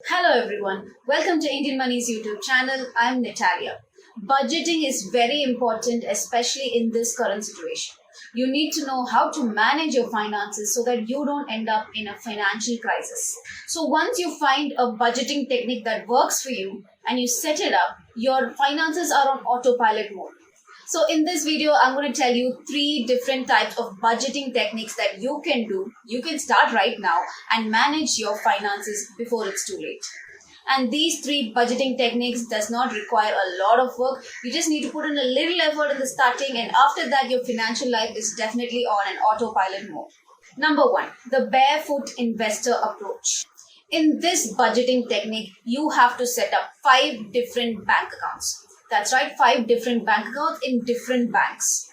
Hello everyone, welcome to Indian Money's YouTube channel. I'm Natalia. Budgeting is very important, especially in this current situation. You need to know how to manage your finances so that you don't end up in a financial crisis. So once you find a budgeting technique that works for you and you set it up, your finances are on autopilot mode. So in this video, I'm going to tell you 3 different types of budgeting techniques that you can do. You can start right now and manage your finances before it's too late. And these 3 budgeting techniques does not require a lot of work. You just need to put in a little effort in the starting, and after that your financial life is definitely on an autopilot mode. Number 1, the barefoot investor approach. In this budgeting technique, you have to set up 5 different bank accounts. That's right, 5 different bank accounts in different banks.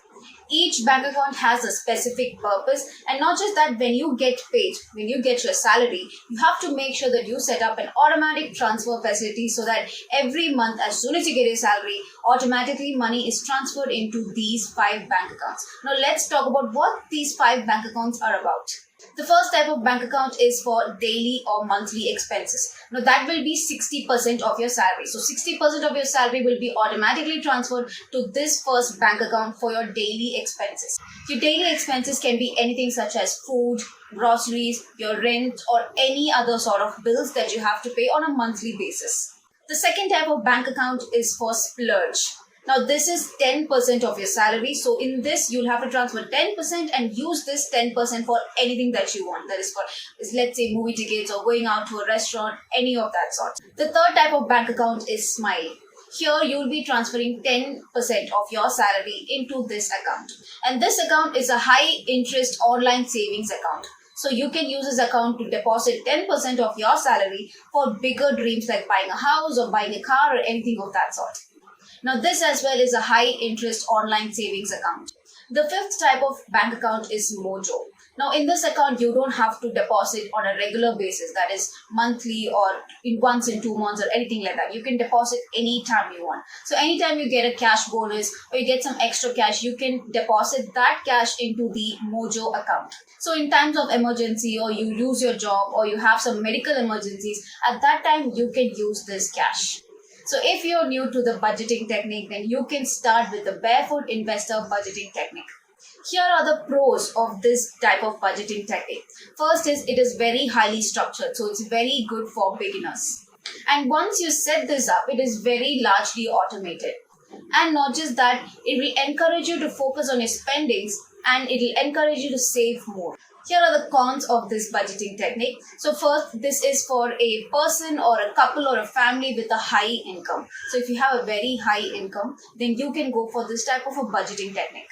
Each bank account has a specific purpose, and not just that, when you get paid, when you get your salary, you have to make sure that you set up an automatic transfer facility so that every month, as soon as you get your salary, automatically money is transferred into these 5 bank accounts. Now let's talk about what these 5 bank accounts are about. The first type of bank account is for daily or monthly expenses. Now that will be 60% of your salary. So 60% of your salary will be automatically transferred to this first bank account for your daily expenses. Your daily expenses can be anything such as food, groceries, your rent, or any other sort of bills that you have to pay on a monthly basis. The second type of bank account is for Splurge. Now this is 10% of your salary. So in this, you'll have to transfer 10% and use this 10% for anything that you want. That is for, let's say, movie tickets or going out to a restaurant, any of that sort. The third type of bank account is Smile. Here you'll be transferring 10% of your salary into this account. And this account is a high interest online savings account. So you can use this account to deposit 10% of your salary for bigger dreams like buying a house or buying a car or anything of that sort. Now this as well is a high interest online savings account. The fifth type of bank account is Mojo. Now in this account, you don't have to deposit on a regular basis, that is monthly or once in 2 months or anything like that. You can deposit anytime you want. So anytime you get a cash bonus or you get some extra cash, you can deposit that cash into the Mojo account. So in times of emergency, or you lose your job, or you have some medical emergencies, at that time you can use this cash. So if you're new to the budgeting technique, then you can start with the barefoot investor budgeting technique. Here are the pros of this type of budgeting technique. First is it is very highly structured, so it's very good for beginners. And once you set this up, it is very largely automated. And not just that, it will encourage you to focus on your spendings and it will encourage you to save more. Here are the cons of this budgeting technique. So first, this is for a person or a couple or a family with a high income. So if you have a very high income, then you can go for this type of a budgeting technique.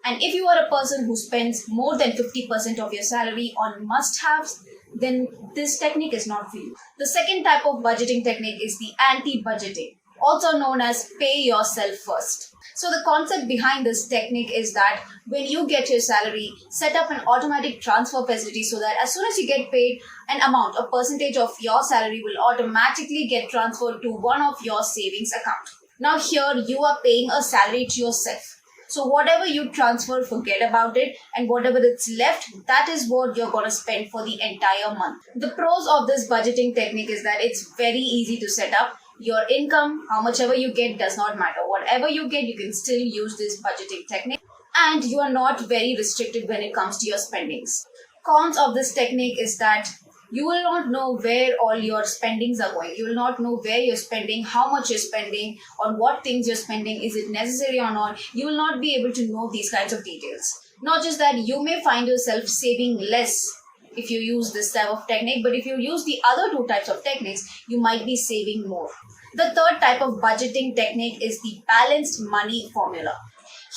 And if you are a person who spends more than 50% of your salary on must-haves, then this technique is not for you. The second type of budgeting technique is the anti-budgeting, also known as pay yourself first. So the concept behind this technique is that when you get your salary, set up an automatic transfer facility so that as soon as you get paid, an amount, a percentage of your salary will automatically get transferred to one of your savings account. Now here you are paying a salary to yourself. So whatever you transfer, forget about it, and whatever that's left, that is what you're going to spend for the entire month. The pros of this budgeting technique is that it's very easy to set up. Your income, how much ever you get, does not matter. Whatever you get, you can still use this budgeting technique, and you are not very restricted when it comes to your spendings. Cons of this technique is that you will not know where all your spendings are going. You will not know where you're spending, how much you're spending, on what things you're spending, is it necessary or not. You will not be able to know these kinds of details. Not just that, you may find yourself saving less if you use this type of technique, but if you use the other 2 types of techniques, you might be saving more. The third type of budgeting technique is the balanced money formula.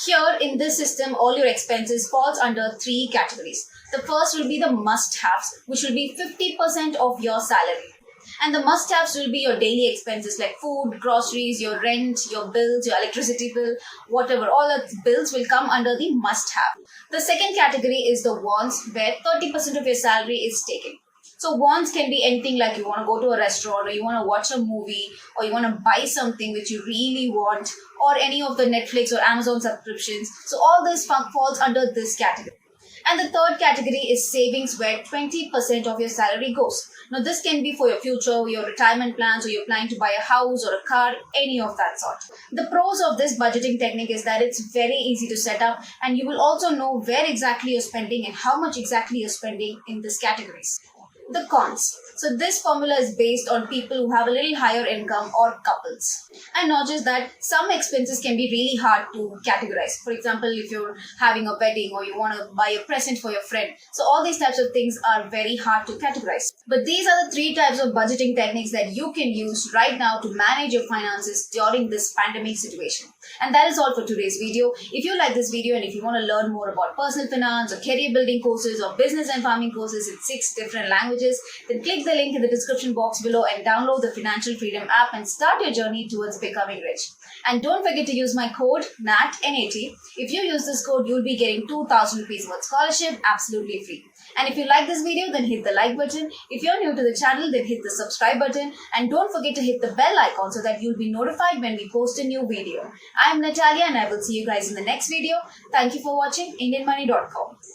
Here in this system, all your expenses falls under 3 categories. The first will be the must-haves, which will be 50% of your salary. And the must-haves will be your daily expenses like food, groceries, your rent, your bills, your electricity bill, whatever. All the bills will come under the must-have. The second category is the wants, where 30% of your salary is taken. So wants can be anything like you want to go to a restaurant, or you want to watch a movie, or you want to buy something which you really want, or any of the Netflix or Amazon subscriptions. So all this falls under this category. And the third category is savings, where 20% of your salary goes. Now, this can be for your future, your retirement plans, or you're planning to buy a house or a car, any of that sort. The pros of this budgeting technique is that it's very easy to set up, and you will also know where exactly you're spending and how much exactly you're spending in these categories. The cons. So this formula is based on people who have a little higher income or couples. And not just that, some expenses can be really hard to categorize. For example, if you're having a wedding or you want to buy a present for your friend. So all these types of things are very hard to categorize. But these are the 3 types of budgeting techniques that you can use right now to manage your finances during this pandemic situation. And that is all for today's video. If you like this video and if you want to learn more about personal finance or career building courses or business and farming courses in 6 different languages, then click the link in the description box below and download the Financial Freedom app and start your journey towards becoming rich. And don't forget to use my code NAT. If you use this code, you'll be getting 2,000 rupees worth scholarship absolutely free. And if you like this video, then hit the like button. If you're new to the channel, then hit the subscribe button. And don't forget to hit the bell icon so that you'll be notified when we post a new video. I'm Natalia and I will see you guys in the next video. Thank you for watching IndianMoney.com.